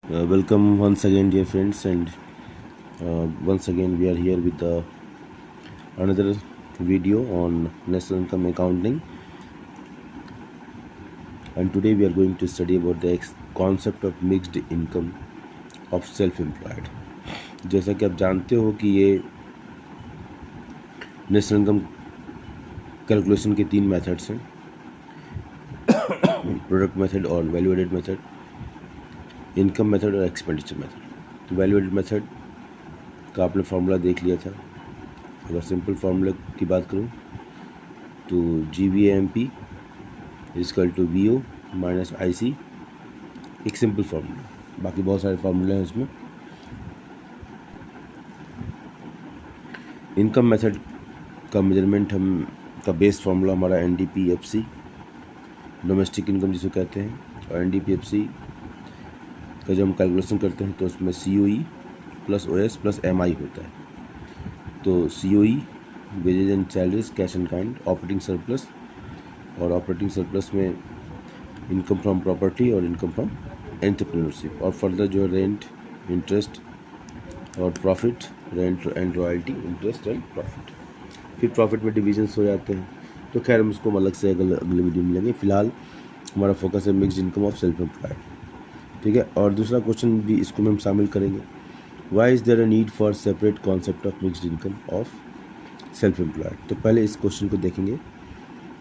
Welcome once again, dear friends, and once again we are here with another video on national income accounting. And today we are going to study about the concept of mixed income of self-employed. जैसा कि आप जानते हो कि ये national income calculation के तीन methods हैं, प्रोडक्ट मेथड और value added method, income method और एक्सपेंडिचर मेथड। तो वैल्यू एडेड मेथड का आपने फार्मूला देख लिया था। अगर सिंपल फार्मूला की बात करूं तो GVAMP equal to VO minus IC, एक सिंपल फार्मूला। बाकी बहुत सारे फार्मूले हैं उसमें। इनकम मेथड का मेजरमेंट हम का बेस फार्मूला हमारा NDPFC, डोमेस्टिक इनकम जिसे कहते हैं, और NDPFC का जब हम कैलकुलेशन करते हैं तो उसमें COE plus OS plus MI होता है। तो COE wages and salaries, cash and kind, operating surplus, और ऑपरेटिंग सरप्लस में इनकम फ्रॉम प्रॉपर्टी और इनकम फ्रॉम एंटरप्रेन्योरशिप, और फर्दर जो है रेंट, इंटरेस्ट और profit, rent and royalty, interest and profit. फिर प्रॉफिट में डिविजन्स हो जाते हैं। तो खैर हम उसको अलग से अगले वीडियो में लेंगे। फिलहाल हमारा फोकस है mixed income of self employed, ठीक है। और दूसरा क्वेश्चन भी इसको में हम शामिल करेंगे, why is there a need for separate concept of mixed income of self employed. तो पहले इस क्वेश्चन को देखेंगे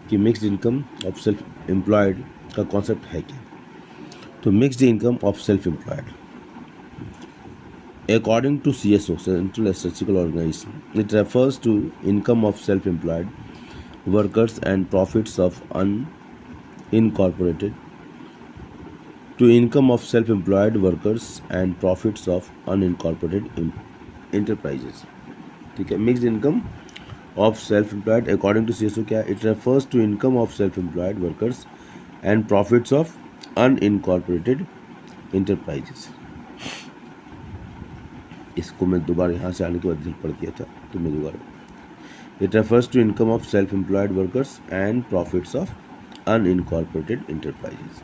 कि mixed income of self employed का कॉन्सेप्ट है क्या। तो mixed income of self employed, according to CSO, Central Statistical Organization, it refers to income of self-employed workers and profits of unincorporated, to income of self-employed workers and profits of unincorporated enterprises, ठीक है। Mixed income of self employed according to CSO क्या है? It refers to income of self employed workers and profits of unincorporated enterprises. इसको मैं दोबारा यहाँ से आने के बाद पढ़ दिया था, तो मैं दोबारा, it refers to income of self employed workers and profits of unincorporated enterprises.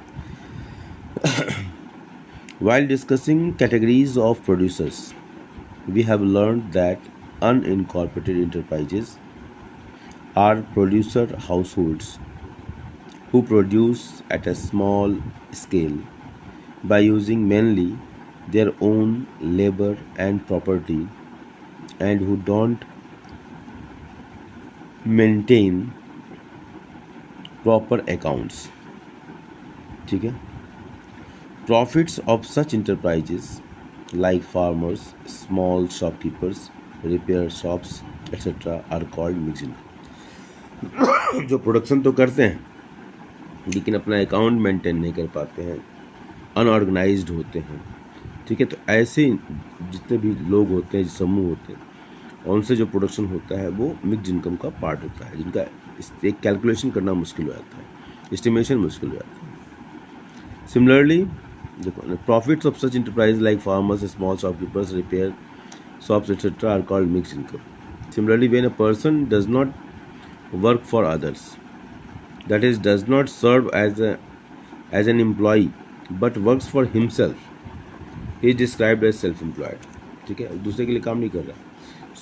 While discussing categories of producers, we have learned that unincorporated enterprises are producer households who produce at a small scale by using mainly their own labor and property, and who don't maintain proper accounts, ठीक है। Profits of such enterprises like farmers, small shopkeepers, repair shops, etc. are called mixed income। जो production तो करते हैं लेकिन अपना account maintain नहीं कर पाते हैं, अनऑर्गेनाइज्ड होते हैं, ठीक है। तो ऐसे जितने भी लोग होते हैं, समूह होते हैं, उनसे जो प्रोडक्शन होता है वो मिक्स्ड इनकम का पार्ट होता है, जिनका एक कैलकुलेशन करना मुश्किल हो जाता है, एस्टिमेशन मुश्किल हो जाता है। सिमिलरली देखो, profits of such enterprise like farmers, small shopkeepers, repair shops etcetera are called mixed income. Similarly when a person does not work for others, that is does not serve as an employee but works for himself, he is described as self employed, ठीक है। दूसरे के लिए काम नहीं कर रहा,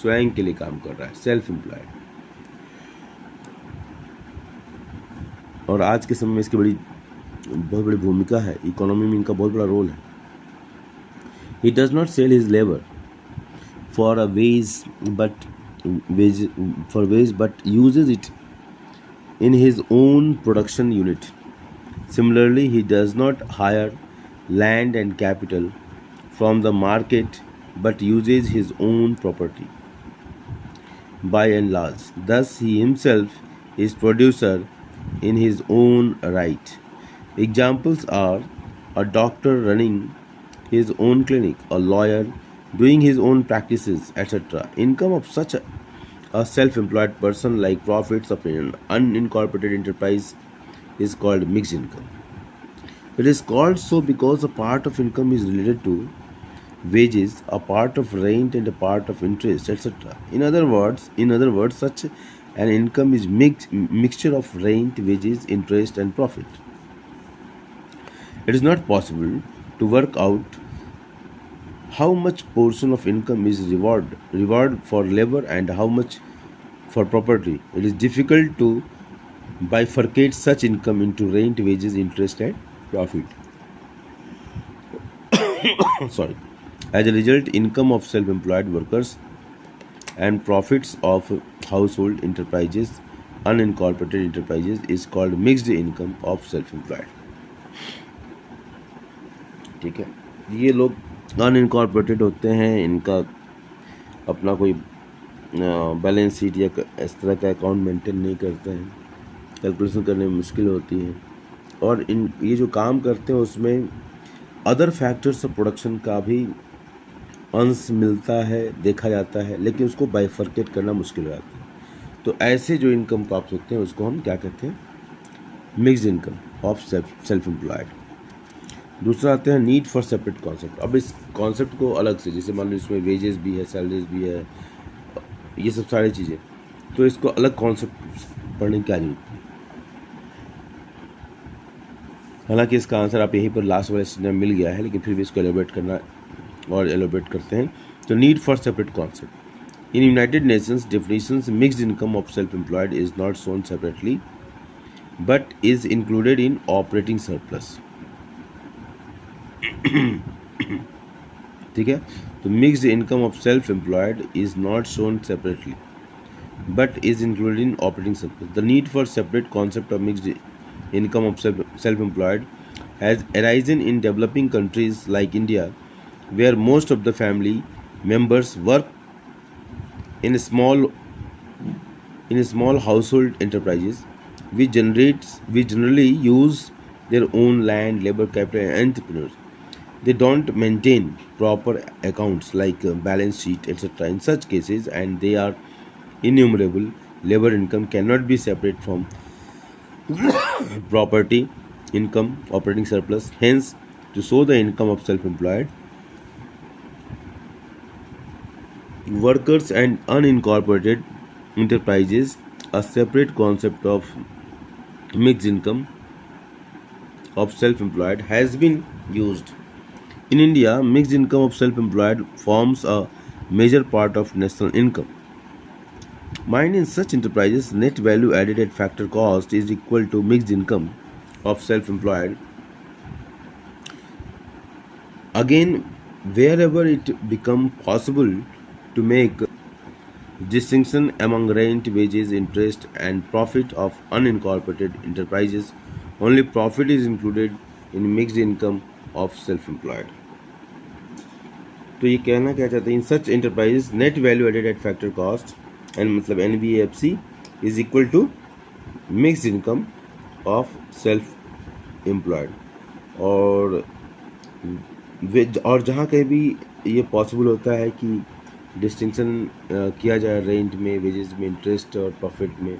स्वयं के लिए काम कर रहा है, सेल्फ एम्प्लॉयड। और आज के समय में इसकी बहुत बड़ी भूमिका है, इकोनॉमी में इनका बहुत बड़ा रोल है। he does not sell his labor for a wage but uses it in his own production unit. Similarly, he does not hire land and capital from the market but uses his own property by and large. Thus, he himself is producer in his own right. Examples are a doctor running his own clinic, a lawyer doing his own practices, etc. Income of such a self-employed person like profits of an unincorporated enterprise is called mixed income. It is called so because a part of income is related to wages, a part of rent, and a part of interest, etc. In other words, such an income is mixture of rent, wages, interest, and profit. It is not possible to work out how much portion of income is reward for labor and how much for property. It is difficult to bifurcate such income into rent, wages, interest, and profit. Sorry. As a result, income of self-employed workers and profits of household enterprises, unincorporated enterprises, is called mixed income of self-employed. ठीक है, ये लोग unincorporated होते हैं, इनका अपना कोई balance sheet या इस तरह का अकाउंट मेंटेन नहीं करते हैं, कैलकुलेशन करने में मुश्किल होती है, और इन ये जो काम करते हैं उसमें अदर फैक्टर्स ऑफ प्रोडक्शन का भी अंश मिलता है, देखा जाता है, लेकिन उसको बाइफर्केट करना मुश्किल हो जाता है। तो ऐसे जो इनकम प्राप्त होते हैं उसको हम क्या कहते हैं? Mixed income of self employed. दूसरा आते हैं नीड फॉर सेपरेट कॉन्सेप्ट। अब इस कॉन्सेप्ट को अलग से, जैसे मान लो इसमें वेजेस भी है, सैलरीज भी है, ये सब सारी चीज़ें, तो इसको अलग कॉन्सेप्ट पढ़ने की क्या जरूरत है? हालांकि इसका आंसर आप यहीं पर लास्ट वाले स्टेज में मिल गया है, लेकिन फिर भी इसको एलोबरेट करना और एलोबरेट करते हैं। तो need for separate concept in United Nations definitions mixed income of self employed is not shown separately but is included in operating surplus. ठीक है, तो mixed income of self employed is not shown separately but is included in operating surplus. The need for separate concept of mixed income of self-employed has arisen in developing countries like India, where most of the family members work in small household enterprises, which generally use their own land, labor capital, and entrepreneurs. They don't maintain proper accounts like balance sheet, etc. In such cases, and they are innumerable, labor income cannot be separate from property income, operating surplus. Hence, to show the income of self-employed workers and unincorporated enterprises, a separate concept of mixed income of self-employed has been used. In India, mixed income of self-employed forms a major part of national income. Mind in such enterprises, net value added at factor cost is equal to mixed income of self-employed. Again, wherever it become possible to make distinction among rent, wages, interest, and profit of unincorporated enterprises, only profit is included in mixed income of self-employed. तो ये कहना क्या चाहते हैं? In such enterprises net value added at factor cost and मतलब NVFC is equal to mixed income of self employed. और जहाँ कहीं भी ये पॉसिबल होता है कि डिस्टिंक्शन किया जाए रेंट में, वेजेस में, इंटरेस्ट और प्रॉफिट में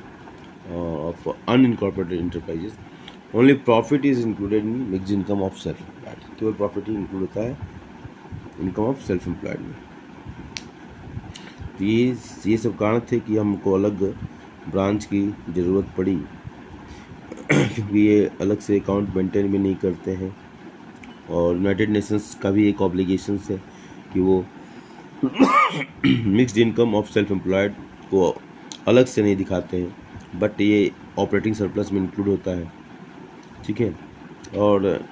of unincorporated enterprises, only profit is included in mixed income of self employed. केवल प्रॉफिट ही इंक्लूड होता है इनकम ऑफ सेल्फ एम्प्लॉयड में। तो ये सब कारण थे कि हमको अलग ब्रांच की ज़रूरत पड़ी क्योंकि ये अलग से अकाउंट मेंटेन भी नहीं करते हैं, और यूनाइटेड नेशंस का भी एक ऑब्लिगेशन है कि वो mixed income of self employed को अलग से नहीं दिखाते हैं, बट ये ऑपरेटिंग सरप्लस में इंक्लूड होता है। ठीक है, और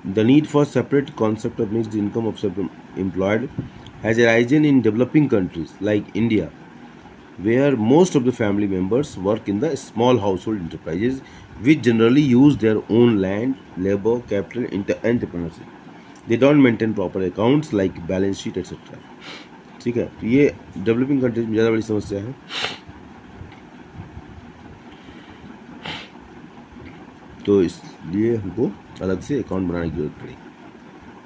the need for separate concept of mixed income of self employed has arisen in developing countries like India, where most of the family members work in the small household enterprises, which generally use their own land, labor, capital, entrepreneurship. They don't maintain proper accounts like balance sheet, etc. ठीक है, तो ये developing countries में ज़्यादा बड़ी समस्या है। तो इसलिए हमको अलग से अकाउंट बनाने की जरूरत पड़ी।